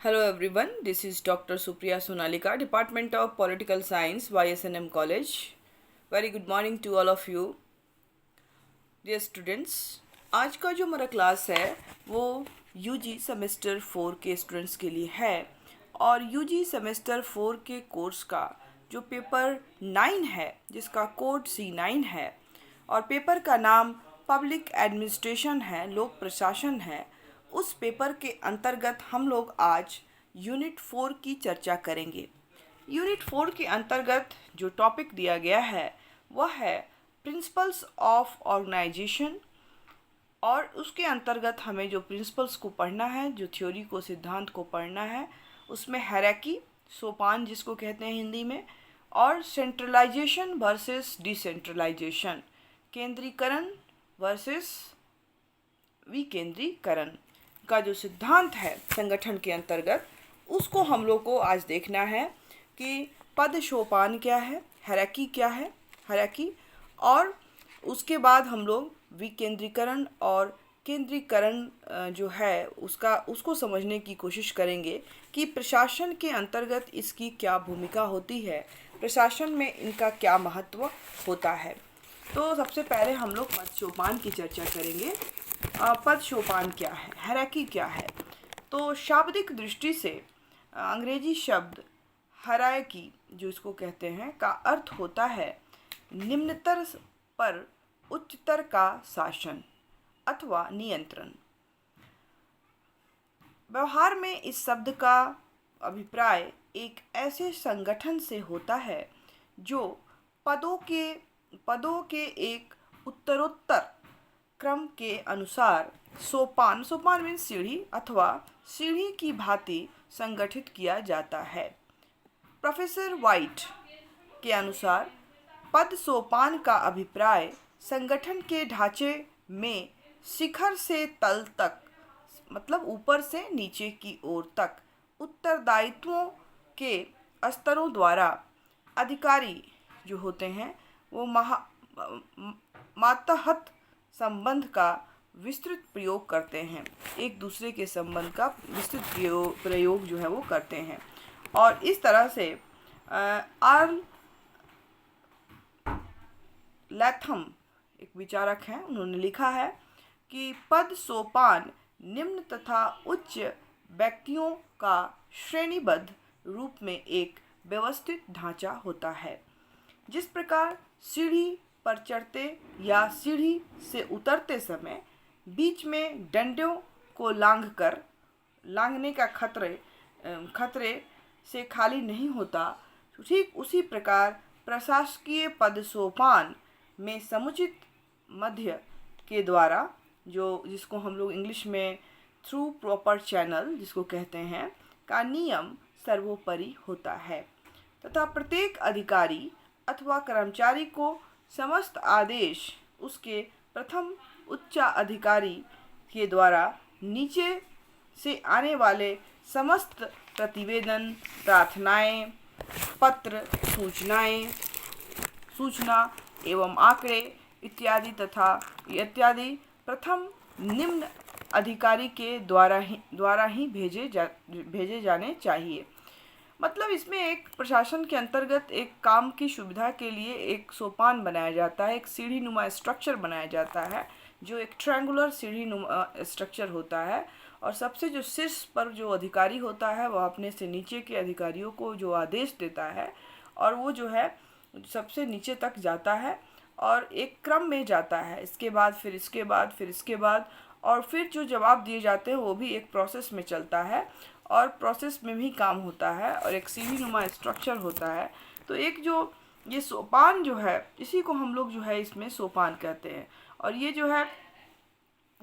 Hello everyone, this is Dr. Supriya Sonalika, Department of Political Science, YSNM College. Very good morning to all of you. Dear students, आज का जो हमारा class है वो UG semester 4 के students के लिए है और यूजी सेमेस्टर 4 के कोर्स का जो पेपर 9 है जिसका कोड C9 है और पेपर का नाम पब्लिक एडमिनिस्ट्रेशन है, लोक प्रशासन है, उस पेपर के अंतर्गत हम लोग आज यूनिट 4 की चर्चा करेंगे। यूनिट 4 के अंतर्गत जो टॉपिक दिया गया है वह है प्रिंसिपल्स ऑफ ऑर्गेनाइजेशन और उसके अंतर्गत हमें जो प्रिंसिपल्स को पढ़ना है, जो थ्योरी को, सिद्धांत को पढ़ना है, उसमें हायरार्की, सोपान जिसको कहते हैं हिंदी में, और सेंट्रलाइजेशन वर्सेस डिसेंट्रलाइजेशन, केंद्रीकरण वर्सेस विकेंद्रीकरण का जो सिद्धांत है संगठन के अंतर्गत, उसको हम लोग को आज देखना है कि पद सोपान क्या है, हायरार्की क्या है, हायरार्की, और उसके बाद हम लोग विकेंद्रीकरण और केंद्रीकरण जो है उसको समझने की कोशिश करेंगे कि प्रशासन के अंतर्गत इसकी क्या भूमिका होती है, प्रशासन में इनका क्या महत्व होता है। तो सबसे पहले हम लोग पद सोपान की चर्चा करेंगे। पद सोपान क्या है, हायरार्की क्या है। तो शाब्दिक दृष्टि से अंग्रेजी शब्द हायरार्की जो इसको कहते हैं का अर्थ होता है निम्नतर पर उच्चतर का शासन अथवा नियंत्रण। व्यवहार में इस शब्द का अभिप्राय एक ऐसे संगठन से होता है जो पदों के एक उत्तरोत्तर क्रम के अनुसार सोपान मीन्स सीढ़ी अथवा सीढ़ी की भांति संगठित किया जाता है। प्रोफेसर वाइट के अनुसार पद सोपान का अभिप्राय संगठन के ढांचे में शिखर से तल तक, मतलब ऊपर से नीचे की ओर तक, उत्तरदायित्वों के स्तरों द्वारा अधिकारी जो होते हैं वो मातहत संबंध का विस्तृत प्रयोग करते हैं, एक दूसरे के संबंध का विस्तृत प्रयोग जो है वो करते हैं। और इस तरह से आर्ल लैथम एक विचारक हैं, उन्होंने लिखा है कि पद सोपान निम्न तथा उच्च व्यक्तियों का श्रेणीबद्ध रूप में एक व्यवस्थित ढांचा होता है। जिस प्रकार सीढ़ी पर चढ़ते या सीढ़ी से उतरते समय बीच में डंडों को लांघने का खतरे से खाली नहीं होता, ठीक उसी प्रकार प्रशासकीय पद सोपान में समुचित मध्य के द्वारा, जो जिसको हम लोग इंग्लिश में थ्रू प्रॉपर चैनल जिसको कहते हैं, का नियम सर्वोपरि होता है तथा प्रत्येक अधिकारी अथवा कर्मचारी को समस्त आदेश उसके प्रथम उच्चाधिकारी के द्वारा नीचे से आने वाले समस्त प्रतिवेदन, प्रार्थनाएं, पत्र, सूचना एवं आंकड़े इत्यादि प्रथम निम्न अधिकारी के द्वारा ही भेजे जाने चाहिए। मतलब इसमें एक प्रशासन के अंतर्गत एक काम की सुविधा के लिए एक सोपान बनाया जाता है, एक सीढ़ी नुमा स्ट्रक्चर बनाया जाता है, जो एक ट्रायंगुलर सीढ़ी नुमा स्ट्रक्चर होता है। और सबसे जो शीर्ष पर जो अधिकारी होता है वह अपने से नीचे के अधिकारियों को जो आदेश देता है और वो जो है सबसे नीचे तक जाता है और एक क्रम में जाता है, इसके बाद फिर इसके बाद फिर इसके बाद, और फिर जो जवाब दिए जाते हैं वो भी एक प्रोसेस में चलता है और प्रोसेस में भी काम होता है और एक सीढ़ी नुमा स्ट्रक्चर होता है। तो एक जो ये सोपान जो है, इसी को हम लोग जो है इसमें सोपान कहते हैं। और ये जो है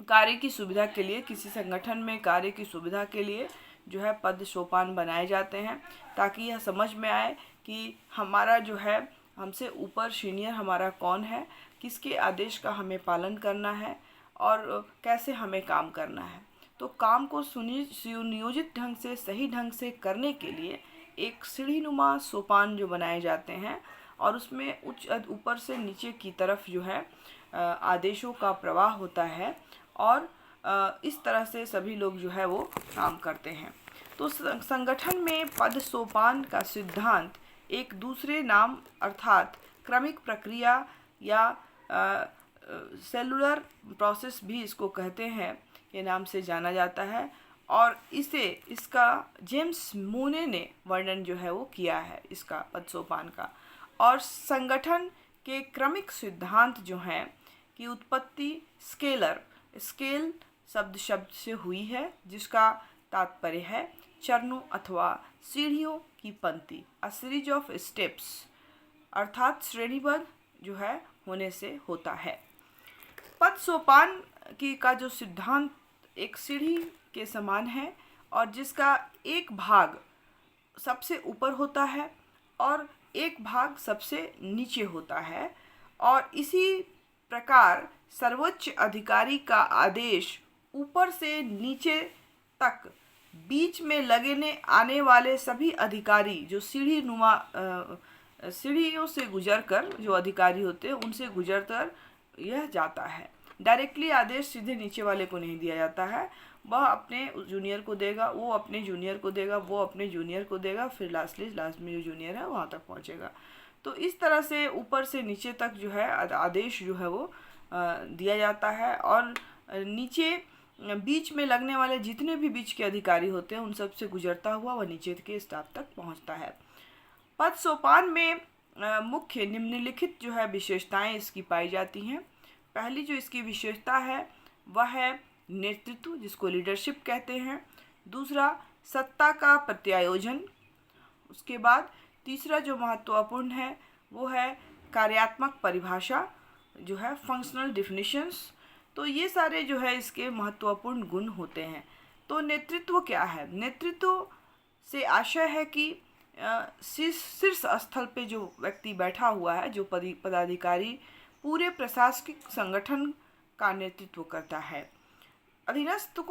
कार्य की सुविधा के लिए, किसी संगठन में कार्य की सुविधा के लिए जो है पद सोपान बनाए जाते हैं, ताकि यह समझ में आए कि हमारा जो है हमसे ऊपर सीनियर हमारा कौन है, किसके आदेश का हमें पालन करना है और कैसे हमें काम करना है। तो काम को सुनियोजित ढंग से, सही ढंग से करने के लिए एक सीढ़ीनुमा सोपान जो बनाए जाते हैं और उसमें ऊपर से नीचे की तरफ जो है आदेशों का प्रवाह होता है और इस तरह से सभी लोग जो है वो काम करते हैं। तो संगठन में पद सोपान का सिद्धांत एक दूसरे नाम अर्थात क्रमिक प्रक्रिया या सेलुलर प्रोसेस भी इसको कहते हैं के नाम से जाना जाता है। और इसका जेम्स मूने ने वर्णन जो है वो किया है इसका पद सोपान का। और संगठन के क्रमिक सिद्धांत जो हैं की उत्पत्ति स्केल शब्द से हुई है, जिसका तात्पर्य है चरणों अथवा सीढ़ियों की पंक्ति, अ सीरीज ऑफ स्टेप्स, अर्थात श्रेणीबद्ध जो है होने से होता है। पद सोपान का जो सिद्धांत एक सीढ़ी के समान है और जिसका एक भाग सबसे ऊपर होता है और एक भाग सबसे नीचे होता है, और इसी प्रकार सर्वोच्च अधिकारी का आदेश ऊपर से नीचे तक बीच में लगने आने वाले सभी अधिकारी जो सीढ़ियों से गुजरकर जो अधिकारी होते हैं उनसे गुजरकर यह जाता है। डायरेक्टली आदेश सीधे नीचे वाले को नहीं दिया जाता है, वह अपने जूनियर को देगा, वो अपने जूनियर को देगा, वो अपने जूनियर को देगा, फिर लास्ट में जो जूनियर है वहाँ तक पहुँचेगा। तो इस तरह से ऊपर से नीचे तक जो है आदेश जो है वो दिया जाता है, और नीचे बीच में लगने वाले जितने भी बीच के अधिकारी होते हैं उन सब से गुजरता हुआ वह नीचे के स्टाफ तक पहुंचता है। पद सोपान में मुख्य निम्नलिखित जो है विशेषताएं इसकी पाई जाती हैं। पहली जो इसकी विशेषता है वह है नेतृत्व, जिसको लीडरशिप कहते हैं। दूसरा, सत्ता का प्रत्यायोजन। उसके बाद तीसरा जो महत्वपूर्ण है वो है कार्यात्मक परिभाषा, जो है फंक्शनल डिफिनीशंस। तो ये सारे जो है इसके महत्वपूर्ण गुण होते हैं। तो नेतृत्व क्या है? नेतृत्व से आशय है कि शीर्ष स्थल पे जो व्यक्ति बैठा हुआ है, जो पदाधिकारी पूरे प्रशासनिक संगठन का नेतृत्व करता है। अधीनस्थों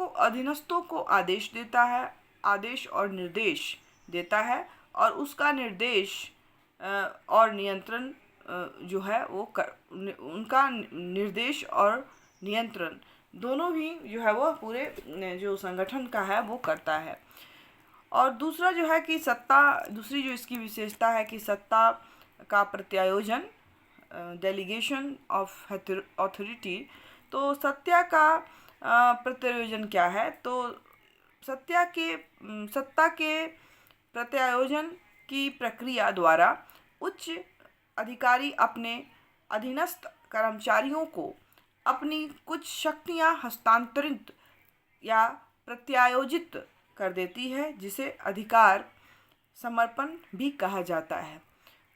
को आदेश और निर्देश देता है, और उसका निर्देश और नियंत्रण जो है वो उनका निर्देश और नियंत्रण दोनों ही जो है वो पूरे जो संगठन का है वो करता है। और दूसरा जो है कि दूसरी जो इसकी विशेषता है कि सत्ता का प्रत्यायोजन, डेलीगेशन ऑफ अथॉरिटी। तो सत्ता का प्रत्यायोजन क्या है? तो सत्ता के प्रत्यायोजन की प्रक्रिया द्वारा उच्च अधिकारी अपने अधीनस्थ कर्मचारियों को अपनी कुछ शक्तियां हस्तांतरित या प्रत्यायोजित कर देती है, जिसे अधिकार समर्पण भी कहा जाता है।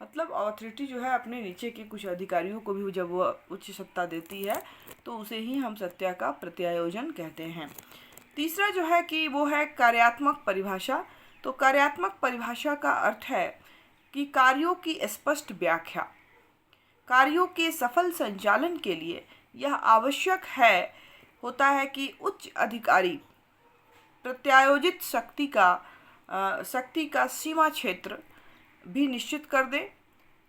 मतलब अथॉरिटी जो है अपने नीचे के कुछ अधिकारियों को भी जब वो उच्च सत्ता देती है तो उसे ही हम सत्ता का प्रत्यायोजन कहते हैं। तीसरा जो है कि वो है कार्यात्मक परिभाषा। तो कार्यात्मक परिभाषा का अर्थ है कि कार्यों की स्पष्ट व्याख्या। कार्यों के सफल संचालन के लिए यह आवश्यक होता है कि उच्च अधिकारी प्रत्यायोजित शक्ति का सीमा क्षेत्र भी निश्चित कर दे,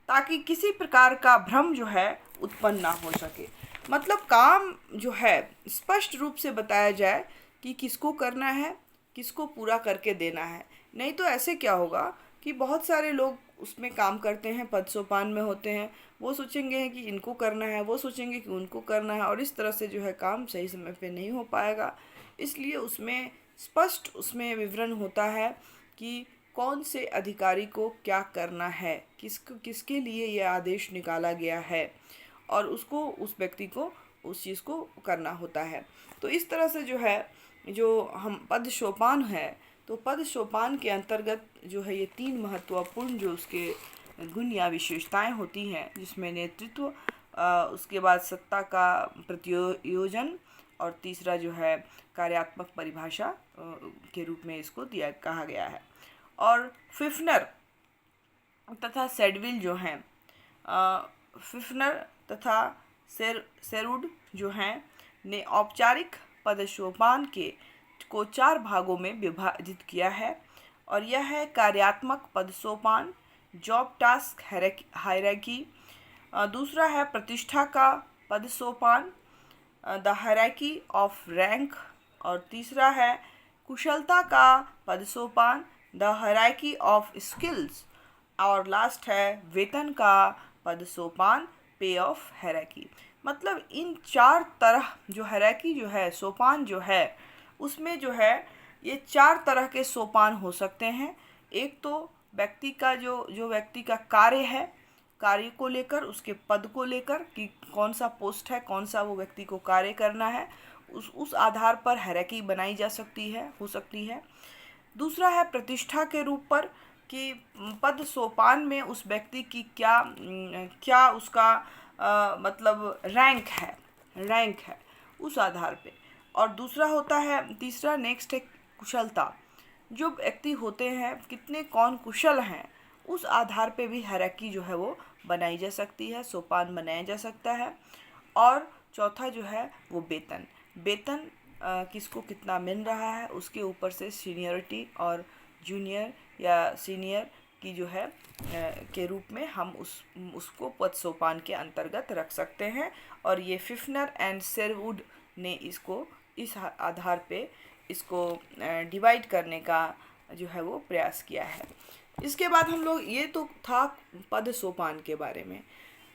ताकि किसी प्रकार का भ्रम जो है उत्पन्न ना हो सके। मतलब काम जो है स्पष्ट रूप से बताया जाए कि किसको करना है, किसको पूरा करके देना है। नहीं तो ऐसे क्या होगा कि बहुत सारे लोग उसमें काम करते हैं, पद सोपान में होते हैं, वो सोचेंगे कि इनको करना है, वो सोचेंगे कि उनको करना है, और इस तरह से जो है काम सही समय पे नहीं हो पाएगा। इसलिए उसमें स्पष्ट विवरण होता है कि कौन से अधिकारी को क्या करना है, किसके लिए यह आदेश निकाला गया है, और उस व्यक्ति को उस चीज़ को करना होता है। तो इस तरह से जो है जो हम पद सोपान है, तो पद सोपान के अंतर्गत जो है ये 3 महत्वपूर्ण जो उसके गुण या विशेषताएं होती हैं, जिसमें नेतृत्व, उसके बाद सत्ता का प्रत्यायोजन, और तीसरा जो है कार्यात्मक परिभाषा के रूप में इसको कहा गया है। और फिफ्नर तथा सेडविल जो हैं, फिफ्नर तथा सेरुड जो हैं ने औपचारिक पद सोपान को 4 भागों में विभाजित किया है, और यह है कार्यात्मक पद सोपान, जॉब टास्क हायरार्की। दूसरा है प्रतिष्ठा का पद सोपान, द हायरार्की ऑफ रैंक। और तीसरा है कुशलता का पदसोपान, द हायरार्की ऑफ स्किल्स, और लास्ट है वेतन का पदसोपान, पे ऑफ हायरार्की। मतलब इन 4 तरह जो हायरार्की जो है, सोपान जो है, उसमें जो है ये 4 तरह के सोपान हो सकते हैं। एक तो व्यक्ति का जो व्यक्ति का कार्य है, कार्य को लेकर, उसके पद को लेकर कि कौन सा पोस्ट है, कौन सा वो व्यक्ति को कार्य करना है, उस आधार पर हायरार्की बनाई जा सकती है, हो सकती है। दूसरा है प्रतिष्ठा के रूप पर कि पद सोपान में उस व्यक्ति की क्या उसका मतलब रैंक है उस आधार पे। और दूसरा होता है, तीसरा नेक्स्ट है कुशलता। जो व्यक्ति होते हैं कितने कौन कुशल हैं, उस आधार पे भी हायरार्की जो है वो बनाई जा सकती है, सोपान बनाया जा सकता है। और चौथा जो है वो वेतन किसको कितना मिल रहा है, उसके ऊपर से सीनियरिटी और जूनियर या सीनियर की जो है के रूप में हम उसको पद सोपान के अंतर्गत रख सकते हैं। और ये फिफ्नर एंड शेरवुड ने इसको इस आधार पे इसको डिवाइड करने का जो है वो प्रयास किया है। इसके बाद हम लोग, ये तो था पद सोपान के बारे में,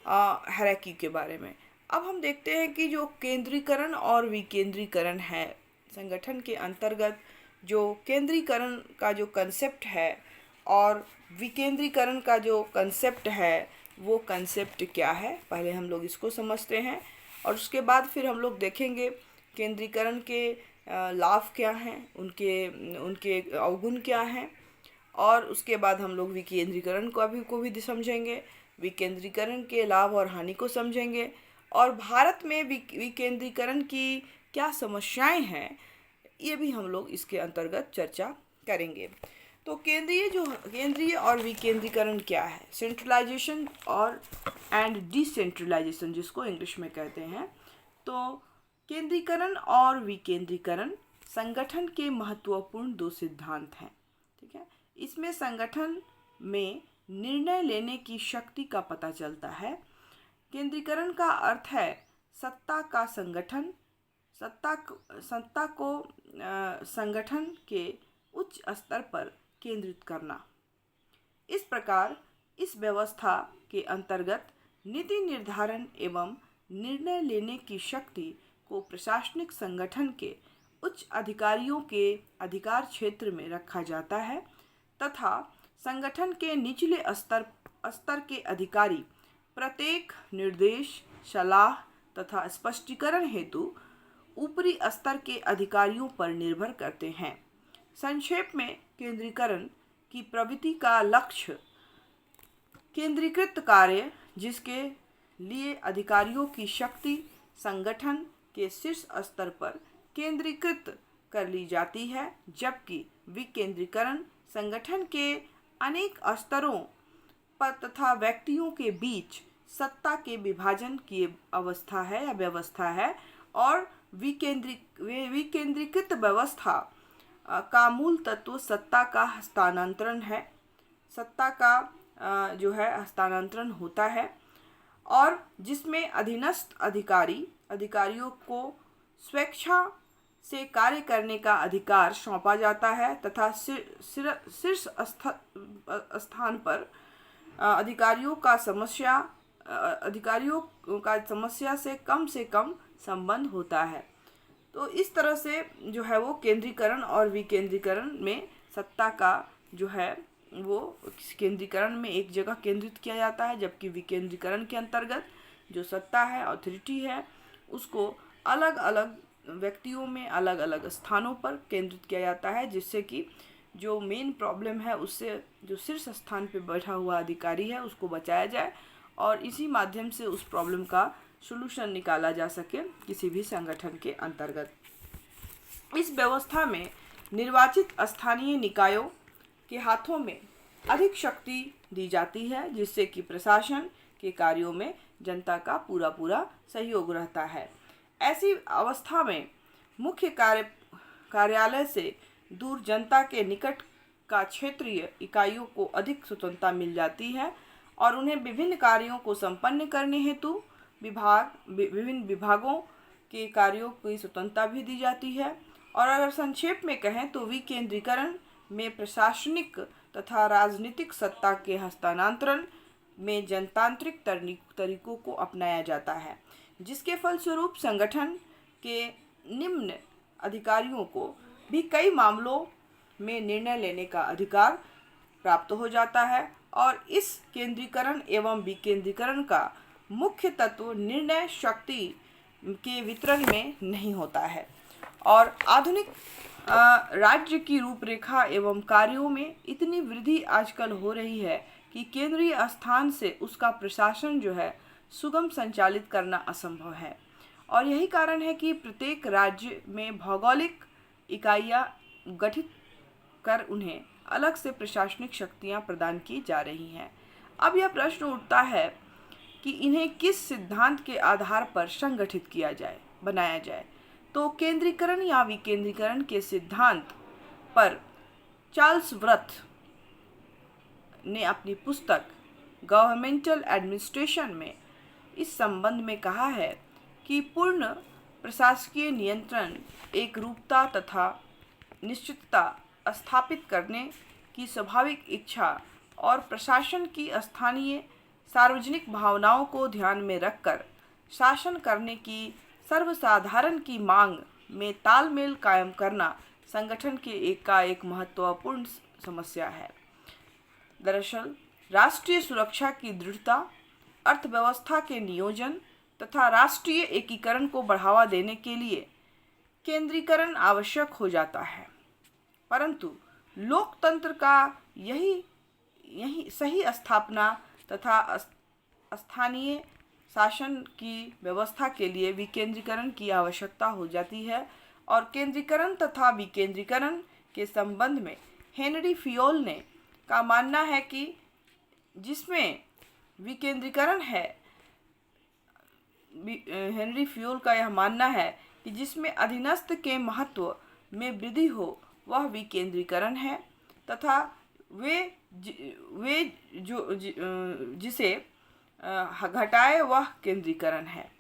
हायरार्की के बारे में। अब हम देखते हैं कि जो केंद्रीकरण और विकेंद्रीकरण है संगठन के अंतर्गत, जो केंद्रीकरण का जो कंसेप्ट है और विकेंद्रीकरण का जो कंसेप्ट है, वो कंसेप्ट क्या है, पहले हम लोग इसको समझते हैं। और उसके बाद फिर हम लोग देखेंगे केंद्रीकरण के लाभ क्या हैं, उनके अवगुण क्या हैं। और उसके बाद हम लोग विकेंद्रीकरण को भी समझेंगे, विकेंद्रीकरण के लाभ और हानि को समझेंगे। और भारत में विकेंद्रीकरण की क्या समस्याएं हैं, ये भी हम लोग इसके अंतर्गत चर्चा करेंगे। तो केंद्रीय और विकेंद्रीकरण क्या है, सेंट्रलाइजेशन और एंड डिसेंट्रलाइजेशन जिसको इंग्लिश में कहते हैं। तो केंद्रीकरण और विकेंद्रीकरण संगठन के महत्वपूर्ण 2 सिद्धांत हैं। ठीक है, इसमें संगठन में निर्णय लेने की शक्ति का पता चलता है। केंद्रीकरण का अर्थ है सत्ता का संगठन, सत्ता को संगठन के उच्च स्तर पर केंद्रित करना। इस प्रकार इस व्यवस्था के अंतर्गत नीति निर्धारण एवं निर्णय लेने की शक्ति को प्रशासनिक संगठन के उच्च अधिकारियों के अधिकार क्षेत्र में रखा जाता है तथा संगठन के निचले स्तर के अधिकारी प्रत्येक निर्देश, सलाह तथा स्पष्टीकरण हेतु ऊपरी स्तर के अधिकारियों पर निर्भर करते हैं। संक्षेप में केंद्रीकरण की प्रवृत्ति का लक्ष्य केंद्रीकृत कार्य, जिसके लिए अधिकारियों की शक्ति संगठन के शीर्ष स्तर पर केंद्रीकृत कर ली जाती है, जबकि विकेंद्रीकरण संगठन के अनेक स्तरों पर तथा व्यक्तियों के बीच सत्ता के विभाजन की अवस्था है या व्यवस्था है। और विकेंद्रीकृत व्यवस्था का मूल तत्व सत्ता का हस्तांतरण है, सत्ता का जो है हस्तांतरण होता है, और जिसमें अधीनस्थ अधिकारियों को स्वेच्छा से कार्य करने का अधिकार सौंपा जाता है तथा शीर्ष स्थान पर अधिकारियों का समस्या से कम संबंध होता है। तो इस तरह से जो है वो केंद्रीकरण और विकेंद्रीकरण में सत्ता का जो है वो केंद्रीकरण में एक जगह केंद्रित किया जाता है, जबकि विकेंद्रीकरण के अंतर्गत जो सत्ता है, अथॉरिटी है, उसको अलग अलग व्यक्तियों में अलग अलग स्थानों पर केंद्रित किया जाता है, जिससे कि जो मेन प्रॉब्लम है उससे जो शीर्ष स्थान पे बैठा हुआ अधिकारी है उसको बचाया जाए और इसी माध्यम से उस प्रॉब्लम का सॉल्यूशन निकाला जा सके किसी भी संगठन के अंतर्गत। इस व्यवस्था में निर्वाचित स्थानीय निकायों के हाथों में अधिक शक्ति दी जाती है, जिससे कि प्रशासन के कार्यों में जनता का पूरा सहयोग रहता है। ऐसी अवस्था में मुख्य कार्यालय से दूर जनता के निकट का क्षेत्रीय इकाइयों को अधिक स्वतंत्रता मिल जाती है और उन्हें विभिन्न कार्यों को संपन्न करने हेतु विभिन्न विभागों के कार्यों की स्वतंत्रता भी दी जाती है और अगर संक्षेप में कहें तो विकेंद्रीकरण में प्रशासनिक तथा राजनीतिक सत्ता के हस्तांतरण में जनतांत्रिक तरीकों को अपनाया जाता है, जिसके फलस्वरूप संगठन के निम्न अधिकारियों को भी कई मामलों में निर्णय लेने का अधिकार प्राप्त हो जाता है। और इस केंद्रीकरण एवं विकेंद्रीकरण का मुख्य तत्व निर्णय शक्ति के वितरण में नहीं होता है। और आधुनिक राज्य की रूपरेखा एवं कार्यों में इतनी वृद्धि आजकल हो रही है कि केंद्रीय स्थान से उसका प्रशासन जो है सुगम संचालित करना असंभव है। और यही कारण है कि प्रत्येक राज्य में भौगोलिक इकाइयाँ गठित कर उन्हें अलग से प्रशासनिक शक्तियाँ प्रदान की जा रही हैं। अब यह प्रश्न उठता है कि इन्हें किस सिद्धांत के आधार पर संगठित किया जाए, बनाया जाए। तो केंद्रीकरण या विकेंद्रीकरण के सिद्धांत पर चार्ल्स वर्थ ने अपनी पुस्तक गवर्नमेंटल एडमिनिस्ट्रेशन में इस संबंध में कहा है कि पूर्ण प्रशासकीय नियंत्रण, एकरूपता तथा निश्चितता स्थापित करने की स्वाभाविक इच्छा और प्रशासन की स्थानीय सार्वजनिक भावनाओं को ध्यान में रखकर शासन करने की सर्वसाधारण की मांग में तालमेल कायम करना संगठन के एक महत्वपूर्ण समस्या है। दरअसल राष्ट्रीय सुरक्षा की दृढ़ता, अर्थव्यवस्था के नियोजन तथा राष्ट्रीय एकीकरण को बढ़ावा देने के लिए केंद्रीकरण आवश्यक हो जाता है, परंतु लोकतंत्र का यही सही स्थापना तथा स्थानीय शासन की व्यवस्था के लिए विकेंद्रीकरण की आवश्यकता हो जाती है। और केंद्रीकरण तथा विकेंद्रीकरण के संबंध में हेनरी फियोल ने का मानना है कि जिसमें विकेंद्रीकरण है, हेनरी फियोल का यह मानना है कि जिसमें अधीनस्थ के महत्व में वृद्धि हो वह विकेंद्रीकरण है तथा जिसे घटाए वह केंद्रीकरण है।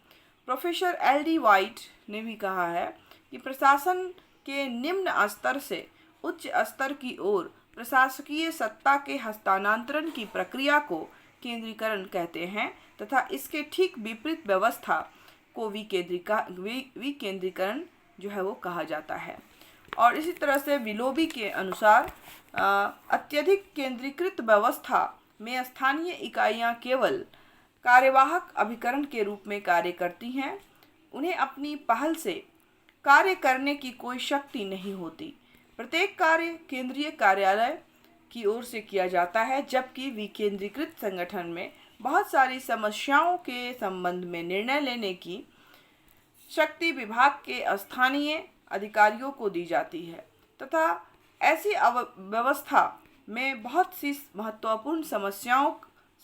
Professor LD. वाइट ने भी कहा है कि प्रशासन के निम्न स्तर से उच्च स्तर की ओर प्रशासकीय सत्ता के हस्तांतरण की प्रक्रिया को केंद्रीकरण कहते हैं तथा इसके ठीक विपरीत व्यवस्था को विकेंद्रीकरण जो है वो कहा जाता है। और इसी तरह से विलोबी के अनुसार अत्यधिक केंद्रीकृत व्यवस्था में स्थानीय इकाइयाँ केवल कार्यवाहक अभिकरण के रूप में कार्य करती हैं, उन्हें अपनी पहल से कार्य करने की कोई शक्ति नहीं होती। प्रत्येक कार्य केंद्रीय कार्यालय की ओर से किया जाता है, जबकि विकेंद्रीकृत संगठन में बहुत सारी समस्याओं के संबंध में निर्णय लेने की शक्ति विभाग के स्थानीय अधिकारियों को दी जाती है तथा ऐसी व्यवस्था में बहुत सी महत्वपूर्ण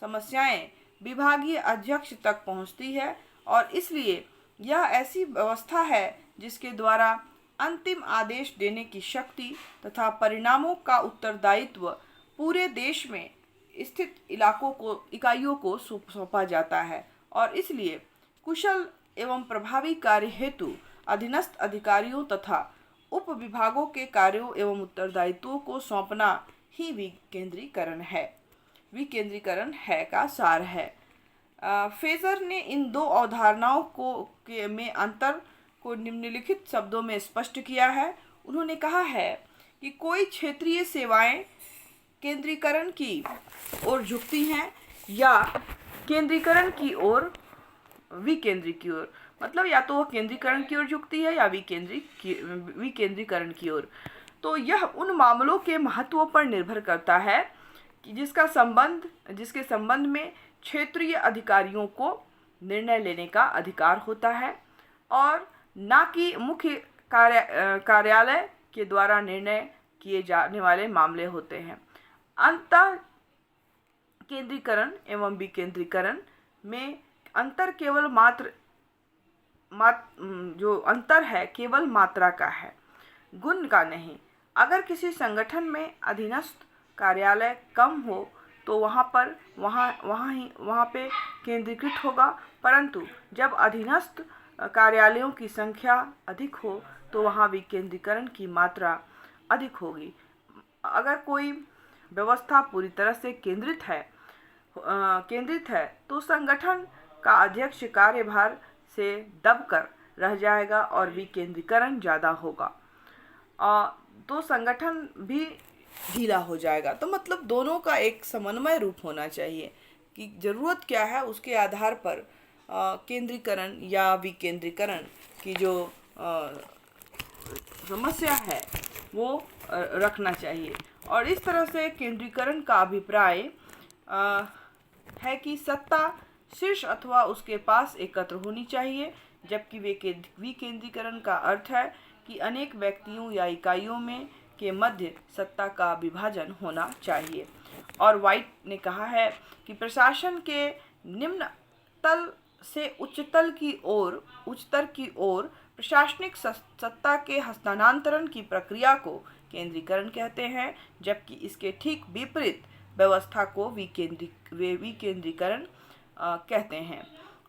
समस्याएं विभागीय अध्यक्ष तक पहुंचती है। और इसलिए यह ऐसी व्यवस्था है जिसके द्वारा अंतिम आदेश देने की शक्ति तथा परिणामों का उत्तरदायित्व पूरे देश में स्थित इकाइयों को सौंपा जाता है। और इसलिए कुशल एवं प्रभावी कार्य हेतु अधीनस्थ अधिकारियों तथा उप विभागों के कार्यों एवं उत्तरदायित्वों को सौंपना ही विकेंद्रीकरण है का सार है। फेजर ने इन दो अवधारणाओं में अंतर को निम्नलिखित शब्दों में स्पष्ट किया है। उन्होंने कहा है कि कोई क्षेत्रीय सेवाएं केंद्रीकरण की ओर झुकती हैं या केंद्रीकरण की ओर विकेंद्रीकरण की ओर, मतलब या तो वह केंद्रीकरण की ओर झुकती है या विकेंद्रीकरण की ओर। तो यह उन मामलों के महत्व पर निर्भर करता है कि जिसके संबंध में क्षेत्रीय अधिकारियों को निर्णय लेने का अधिकार होता है और न कि मुख्य कार्यालय के द्वारा निर्णय किए जाने वाले मामले होते हैं। अंतर केंद्रीकरण एवं विकेंद्रीकरण में अंतर केवल जो अंतर है केवल मात्रा का है, गुण का नहीं। अगर किसी संगठन में अधीनस्थ कार्यालय कम हो तो वहाँ पे केंद्रीकृत होगा, परंतु जब अधीनस्थ कार्यालयों की संख्या अधिक हो तो वहाँ विकेंद्रीकरण की मात्रा अधिक होगी। अगर कोई व्यवस्था पूरी तरह से केंद्रित है तो संगठन का अध्यक्ष कार्यभार से दबकर रह जाएगा और विकेंद्रीकरण ज़्यादा होगा, तो संगठन भी ढीला हो जाएगा। तो मतलब दोनों का एक समन्वय रूप होना चाहिए कि ज़रूरत क्या है, उसके आधार पर केंद्रीकरण या विकेंद्रीकरण की जो समस्या है वो रखना चाहिए। और इस तरह से केंद्रीकरण का अभिप्राय है कि सत्ता शीर्ष अथवा उसके पास एकत्र होनी चाहिए, जबकि विकेंद्रीकरण का अर्थ है कि अनेक व्यक्तियों या इकाइयों में के मध्य सत्ता का विभाजन होना चाहिए। और व्हाइट ने कहा है कि प्रशासन के निम्न तल से उच्चतर की ओर प्रशासनिक सत्ता के हस्तांतरण की प्रक्रिया को केंद्रीकरण कहते हैं, जबकि इसके ठीक विपरीत व्यवस्था को विकेंद्रीकरण कहते हैं।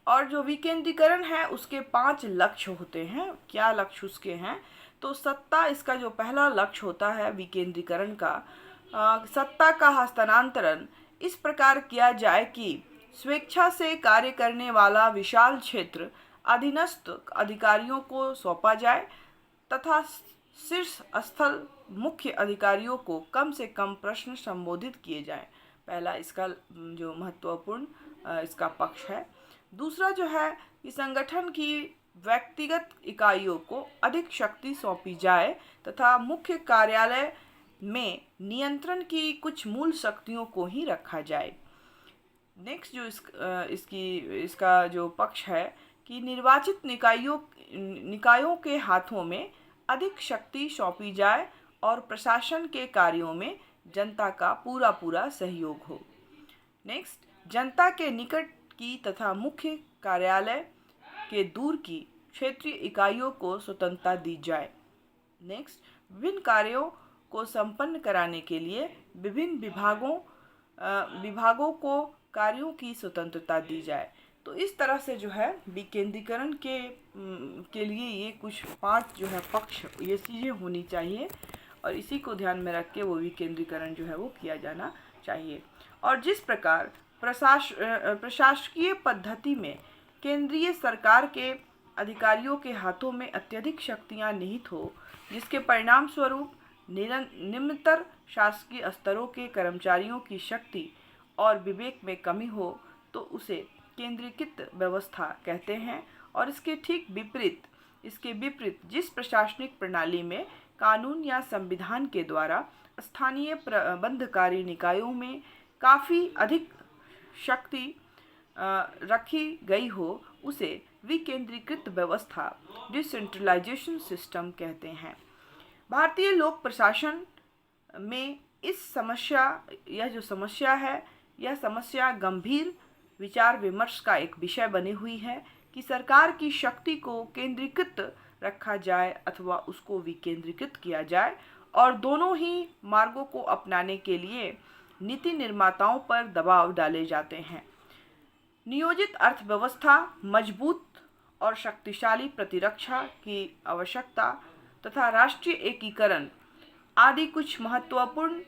और जो विकेंद्रीकरण है उसके 5 लक्ष्य होते हैं। क्या लक्ष्य उसके हैं? तो सत्ता, इसका जो पहला लक्ष्य होता है विकेंद्रीकरण का, सत्ता का हस्तांतरण इस प्रकार किया जाए कि स्वेच्छा से कार्य करने वाला विशाल क्षेत्र अधीनस्थ अधिकारियों को सौंपा जाए तथा शीर्ष स्थल मुख्य अधिकारियों को कम से कम प्रश्न संबोधित किए जाएं। पहला इसका जो महत्वपूर्ण इसका पक्ष है। दूसरा जो है कि संगठन की व्यक्तिगत इकाइयों को अधिक शक्ति सौंपी जाए तथा मुख्य कार्यालय में नियंत्रण की कुछ मूल शक्तियों को ही रखा जाए। नेक्स्ट जो इसका जो पक्ष है कि निर्वाचित निकायों के हाथों में अधिक शक्ति सौंपी जाए और प्रशासन के कार्यों में जनता का पूरा सहयोग हो। नेक्स्ट, जनता के निकट की तथा मुख्य कार्यालय के दूर की क्षेत्रीय इकाइयों को स्वतंत्रता दी जाए। नेक्स्ट, विभिन्न कार्यों को संपन्न कराने के लिए विभिन्न विभागों को कार्यों की स्वतंत्रता दी जाए। तो इस तरह से जो है विकेंद्रीकरण के लिए ये कुछ 5 जो है पक्ष, ये चीज़ें होनी चाहिए और इसी को ध्यान में रख के वो विकेंद्रीकरण जो है वो किया जाना चाहिए। और जिस प्रकार प्रशासकीय पद्धति में केंद्रीय सरकार के अधिकारियों के हाथों में अत्यधिक शक्तियां निहित हो, जिसके परिणाम स्वरूप निम्नतर शासकीय स्तरों के कर्मचारियों की शक्ति और विवेक में कमी हो, तो उसे केंद्रीकृत व्यवस्था कहते हैं। और इसके विपरीत जिस प्रशासनिक प्रणाली में कानून या संविधान के द्वारा स्थानीय प्रबंधकारी निकायों में काफ़ी अधिक शक्ति रखी गई हो, उसे विकेंद्रीकृत व्यवस्था डिसेंट्रलाइजेशन सिस्टम कहते हैं। भारतीय लोक प्रशासन में यह समस्या गंभीर विचार विमर्श का एक विषय बनी हुई है कि सरकार की शक्ति को केंद्रीकृत रखा जाए अथवा उसको विकेंद्रीकृत किया जाए, और दोनों ही मार्गों को अपनाने के लिए नीति निर्माताओं पर दबाव डाले जाते हैं। नियोजित अर्थव्यवस्था, मजबूत और शक्तिशाली प्रतिरक्षा की आवश्यकता तथा राष्ट्रीय एकीकरण आदि कुछ महत्वपूर्ण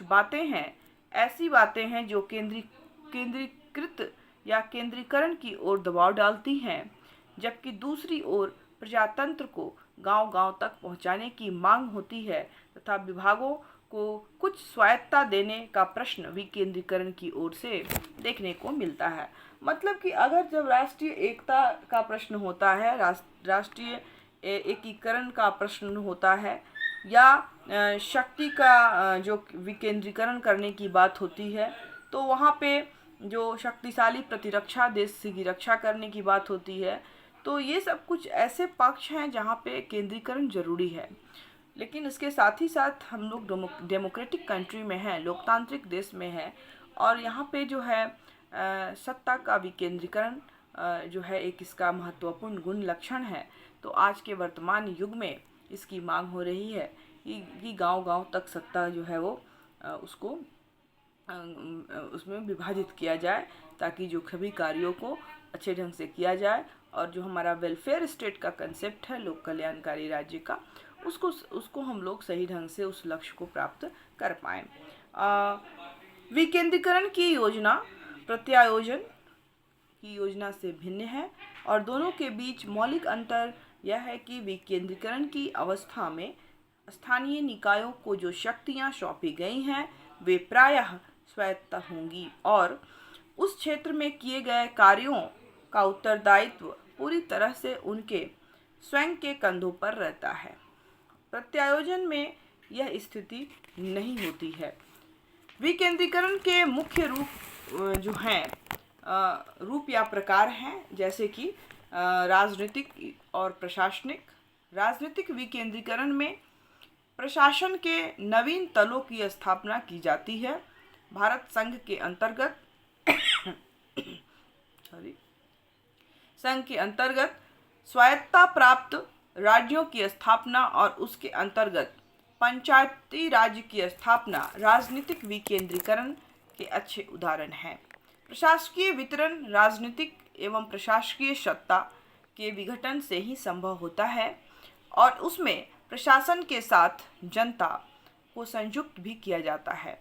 बातें हैं, ऐसी बातें हैं जो केंद्रीकृत या केंद्रीकरण की ओर दबाव डालती हैं, जबकि दूसरी ओर प्रजातंत्र को गांव-गांव तक पहुंचाने की मांग होती है तथा विभागों को कुछ स्वायत्तता देने का प्रश्न विकेंद्रीकरण की ओर से देखने को मिलता है। मतलब कि अगर जब राष्ट्रीय एकता का प्रश्न होता है, राष्ट्रीय एकीकरण का प्रश्न होता है, या शक्ति का जो विकेंद्रीकरण करने की बात होती है, तो वहाँ पे जो शक्तिशाली प्रतिरक्षा, देश की रक्षा करने की बात होती है, तो ये सब कुछ ऐसे पक्ष हैं जहाँ पे केंद्रीकरण जरूरी है। लेकिन इसके साथ ही साथ हम लोग डेमोक्रेटिक कंट्री में हैं, लोकतांत्रिक देश में हैं, और यहाँ पे जो है सत्ता का विकेंद्रीकरण जो है एक इसका महत्वपूर्ण गुण लक्षण है। तो आज के वर्तमान युग में इसकी मांग हो रही है कि गांव-गांव तक सत्ता जो है वो उसको उसमें विभाजित किया जाए, ताकि जो सभी कार्यों को अच्छे ढंग से किया जाए और जो हमारा वेलफेयर स्टेट का कंसेप्ट है, लोक कल्याणकारी राज्य का, उसको हम लोग सही ढंग से उस लक्ष्य को प्राप्त कर पाएँ। विकेंद्रीकरण की योजना प्रत्यायोजन की योजना से भिन्न है और दोनों के बीच मौलिक अंतर यह है कि विकेंद्रीकरण की अवस्था में स्थानीय निकायों को जो शक्तियां सौंपी गई हैं वे प्रायः स्वायत्त होंगी और उस क्षेत्र में किए गए कार्यों का उत्तरदायित्व पूरी तरह से उनके स्वयं के कंधों पर रहता है। प्रत्यायोजन में यह स्थिति नहीं होती है। विकेंद्रीकरण के मुख्य रूप जो हैं रूप या प्रकार हैं, जैसे कि राजनीतिक और प्रशासनिक। राजनीतिक विकेंद्रीकरण में प्रशासन के नवीन तलों की स्थापना की जाती है। भारत संघ के अंतर्गत स्वायत्तता प्राप्त राज्यों की स्थापना और उसके अंतर्गत पंचायती राज्य की स्थापना राजनीतिक विकेंद्रीकरण के अच्छे उदाहरण हैं। प्रशासकीय वितरण राजनीतिक एवं प्रशासकीय सत्ता के विघटन से ही संभव होता है और उसमें प्रशासन के साथ जनता को संयुक्त भी किया जाता है।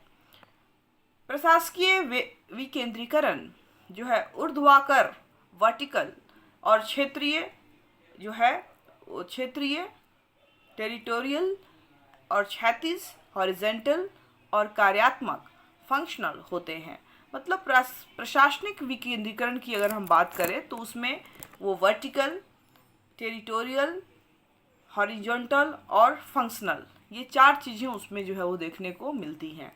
प्रशासकीय विकेंद्रीकरण जो है ऊर्ध्वाधर वर्टिकल और क्षेत्रीय जो है क्षेत्रीय टेरिटोरियल और क्षैतिज हॉरिजेंटल और कार्यात्मक फंक्शनल होते हैं। मतलब प्रशासनिक विकेंद्रीकरण की अगर हम बात करें तो उसमें वो वर्टिकल, टेरिटोरियल, हॉरिजॉन्टल और फंक्शनल, ये 4 चीज़ें उसमें जो है वो देखने को मिलती हैं।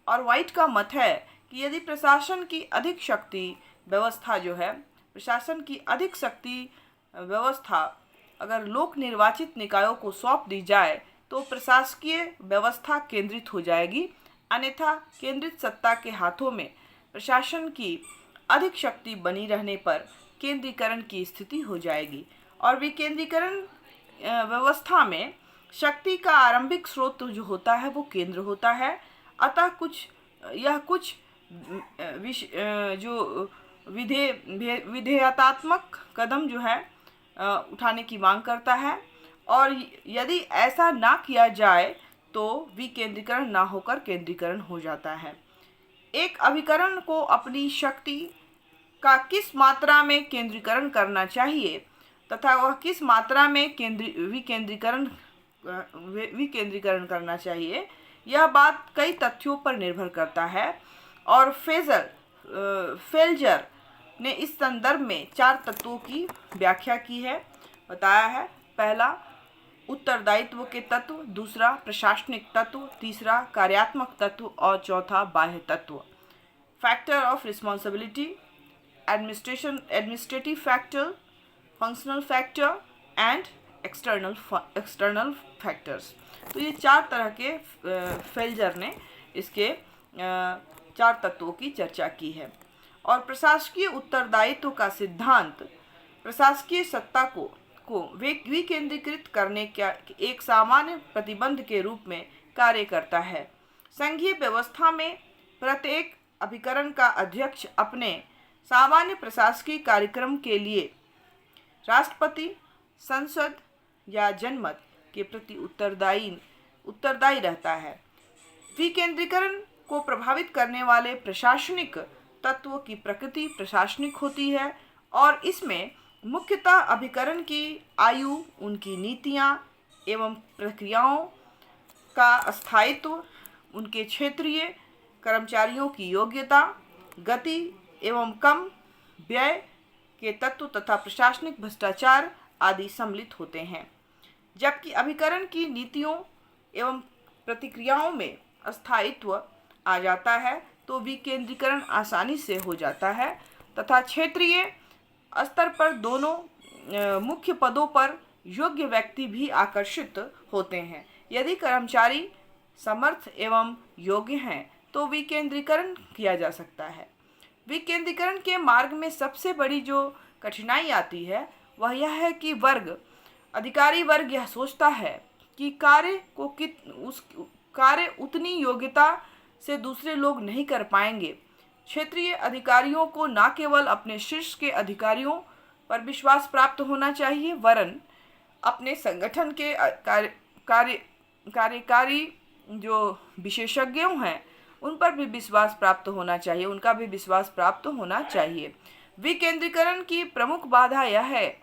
और वाइट का मत है कि यदि प्रशासन की अधिक शक्ति व्यवस्था जो है प्रशासन की अधिक शक्ति व्यवस्था अगर लोक निर्वाचित निकायों को सौंप दी जाए तो प्रशासकीय व्यवस्था केंद्रित हो जाएगी, अन्यथा केंद्रित सत्ता के हाथों में प्रशासन की अधिक शक्ति बनी रहने पर केंद्रीकरण की स्थिति हो जाएगी। और विकेंद्रीकरण व्यवस्था में शक्ति का आरंभिक स्रोत जो होता है वो केंद्र होता है, अतः कुछ जो विधेयतात्मक कदम जो है उठाने की मांग करता है और यदि ऐसा ना किया जाए तो विकेंद्रीकरण ना होकर केंद्रीकरण हो जाता है। एक अभिकरण को अपनी शक्ति का किस मात्रा में केंद्रीकरण करना चाहिए तथा वह किस मात्रा में विकेंद्रीकरण करना चाहिए, यह बात कई तथ्यों पर निर्भर करता है और फेल्जर ने इस संदर्भ में 4 तत्वों की व्याख्या की है, बताया है। पहला उत्तरदायित्व के तत्व, दूसरा प्रशासनिक तत्व, तीसरा कार्यात्मक तत्व और चौथा बाह्य तत्व। Factor of responsibility, administrative factor, functional factor and external factors. तो ये 4 तरह के फेल्जर ने इसके 4 तत्वों की चर्चा की है। और प्रशासकीय उत्तरदायित्व का सिद्धांत प्रशासकीय सत्ता को विकेंद्रीकृत करने का एक सामान्य प्रतिबंध के रूप में कार्य करता है। संघीय व्यवस्था में प्रत्येक अभिकरण का अध्यक्ष अपने सामान्य प्रशासकीय कार्यक्रम के लिए राष्ट्रपति, संसद या जनमत के प्रति उत्तरदायी रहता है। विकेंद्रीकरण को प्रभावित करने वाले प्रशासनिक तत्वों की प्रकृति प्रशासनिक होती है और इसमें मुख्यतः अभिकरण की आयु, उनकी नीतियाँ एवं प्रक्रियाओं का स्थायित्व, उनके क्षेत्रीय कर्मचारियों की योग्यता, गति एवं कम व्यय के तत्व तथा प्रशासनिक भ्रष्टाचार आदि सम्मिलित होते हैं। जबकि अभिकरण की नीतियों एवं प्रतिक्रियाओं में स्थायित्व आ जाता है तो विकेंद्रीकरण आसानी से हो जाता है तथा क्षेत्रीय स्तर पर दोनों मुख्य पदों पर योग्य व्यक्ति भी आकर्षित होते हैं। यदि कर्मचारी समर्थ एवं योग्य हैं तो विकेंद्रीकरण किया जा सकता है। विकेंद्रीकरण के मार्ग में सबसे बड़ी जो कठिनाई आती है वह यह है कि अधिकारी वर्ग यह सोचता है कि कार्य उतनी योग्यता से दूसरे लोग नहीं कर पाएंगे। क्षेत्रीय अधिकारियों को न केवल अपने शीर्ष के अधिकारियों पर विश्वास प्राप्त होना चाहिए, वरन अपने संगठन के कार्यकारी जो विशेषज्ञों हैं उन पर भी विश्वास प्राप्त होना चाहिए, उनका भी विश्वास प्राप्त होना चाहिए। विकेंद्रीकरण की प्रमुख बाधा यह है